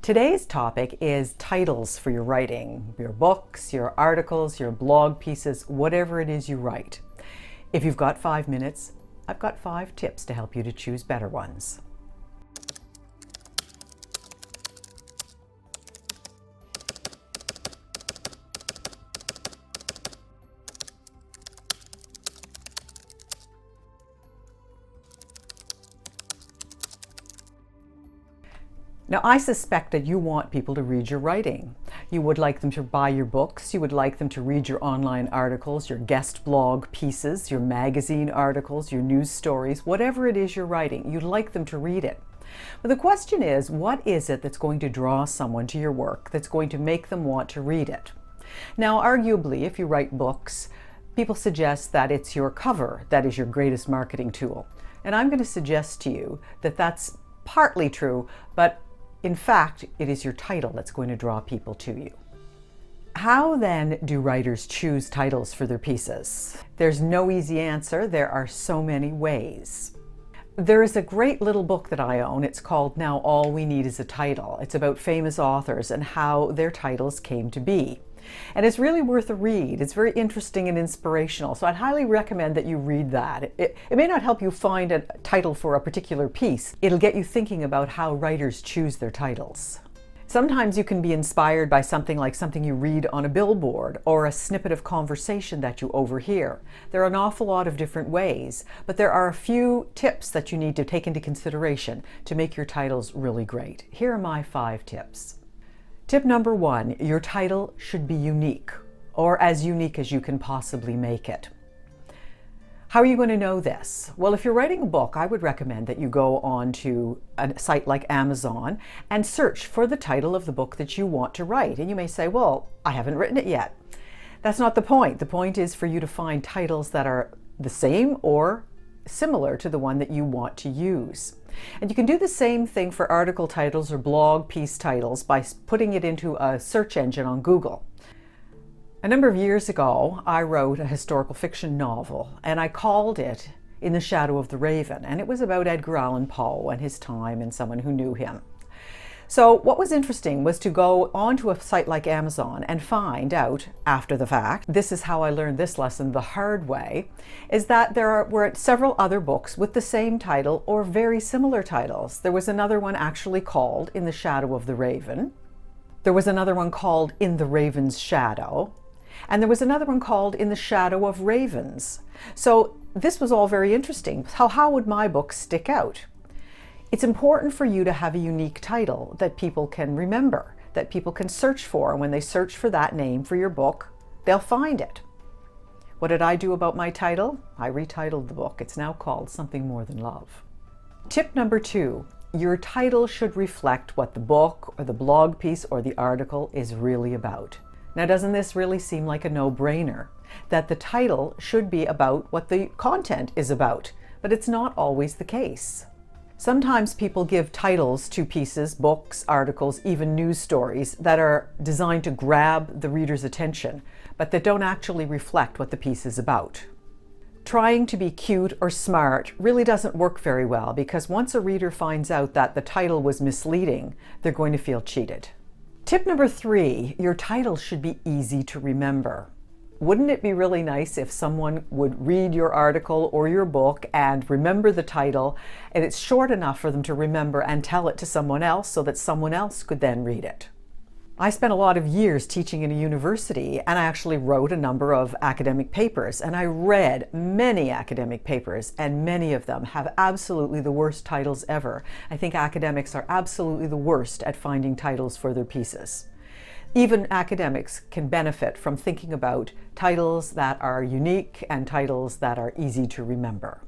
Today's topic is titles for your writing, your books, your articles, your blog pieces, whatever it is you write. If you've got 5 minutes, I've got 5 tips to help you to choose better ones. Now, I suspect that you want people to read your writing. You would like them to buy your books, you would like them to read your online articles, your guest blog pieces, your magazine articles, your news stories, whatever it is you're writing, you'd like them to read it. But the question is, what is it that's going to draw someone to your work, that's going to make them want to read it? Now, arguably, if you write books, people suggest that it's your cover that is your greatest marketing tool. And I'm going to suggest to you that that's partly true, but in fact, it is your title that's going to draw people to you. How then do writers choose titles for their pieces? There's no easy answer. There are so many ways. There is a great little book that I own. It's called Now All We Need Is a Title. It's about famous authors and how their titles came to be. And it's really worth a read. It's very interesting and inspirational. So I'd highly recommend that you read that. It may not help you find a title for a particular piece. It'll get you thinking about how writers choose their titles. Sometimes you can be inspired by something like something you read on a billboard or a snippet of conversation that you overhear. There are an awful lot of different ways, but there are a few tips that you need to take into consideration to make your titles really great. Here are my 5 tips. Tip number 1, your title should be unique, or as unique as you can possibly make it. How are you going to know this? Well, if you're writing a book, I would recommend that you go on to a site like Amazon and search for the title of the book that you want to write. And you may say, well, I haven't written it yet. That's not the point. The point is for you to find titles that are the same or similar to the one that you want to use. And you can do the same thing for article titles or blog piece titles by putting it into a search engine on Google. A number of years ago, I wrote a historical fiction novel, and I called it In the Shadow of the Raven, and it was about Edgar Allan Poe and his time and someone who knew him. So what was interesting was to go onto a site like Amazon and find out after the fact, this is how I learned this lesson the hard way, is that there were several other books with the same title or very similar titles. There was another one actually called In the Shadow of the Raven. There was another one called In the Raven's Shadow. And there was another one called In the Shadow of Ravens. So this was all very interesting. How would my book stick out? It's important for you to have a unique title that people can remember, that people can search for. And when they search for that name for your book, they'll find it. What did I do about my title? I retitled the book. It's now called Something More Than Love. Tip number 2, your title should reflect what the book or the blog piece or the article is really about. Now, doesn't this really seem like a no-brainer? That the title should be about what the content is about, but it's not always the case. Sometimes people give titles to pieces, books, articles, even news stories that are designed to grab the reader's attention, but that don't actually reflect what the piece is about. Trying to be cute or smart really doesn't work very well, because once a reader finds out that the title was misleading, they're going to feel cheated. Tip number 3, your title should be easy to remember. Wouldn't it be really nice if someone would read your article or your book and remember the title, and it's short enough for them to remember and tell it to someone else so that someone else could then read it? I spent a lot of years teaching in a university, and I actually wrote a number of academic papers, and I read many academic papers, and many of them have absolutely the worst titles ever. I think academics are absolutely the worst at finding titles for their pieces. Even academics can benefit from thinking about titles that are unique and titles that are easy to remember.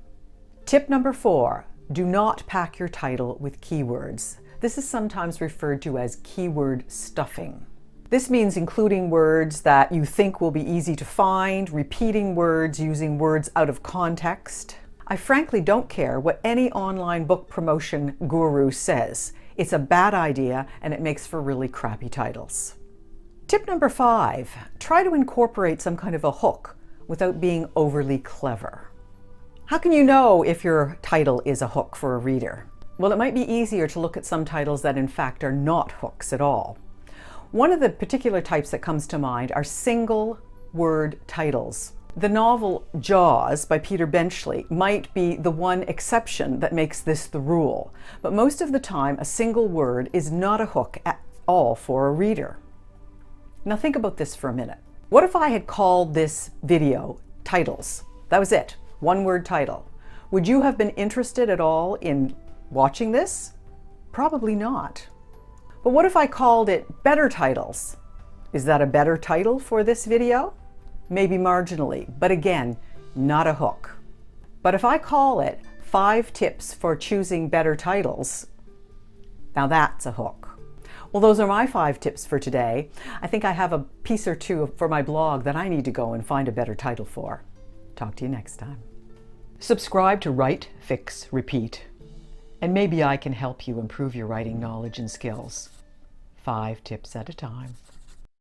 Tip number 4, do not pack your title with keywords. This is sometimes referred to as keyword stuffing. This means including words that you think will be easy to find, repeating words, using words out of context. I frankly don't care what any online book promotion guru says. It's a bad idea and it makes for really crappy titles. Tip number 5, try to incorporate some kind of a hook without being overly clever. How can you know if your title is a hook for a reader? Well, it might be easier to look at some titles that in fact are not hooks at all. One of the particular types that comes to mind are single word titles. The novel Jaws by Peter Benchley might be the one exception that makes this the rule, but most of the time a single word is not a hook at all for a reader. Now think about this for a minute. What if I had called this video Titles? That was it, one word title. Would you have been interested at all in watching this? Probably not. But what if I called it Better Titles? Is that a better title for this video? Maybe marginally, but again, not a hook. But if I call it 5 Tips for Choosing Better Titles, now that's a hook. Well, those are my 5 tips for today. I think I have a piece or two for my blog that I need to go and find a better title for. Talk to you next time. Subscribe to Write, Fix, Repeat, and maybe I can help you improve your writing knowledge and skills. 5 tips at a time.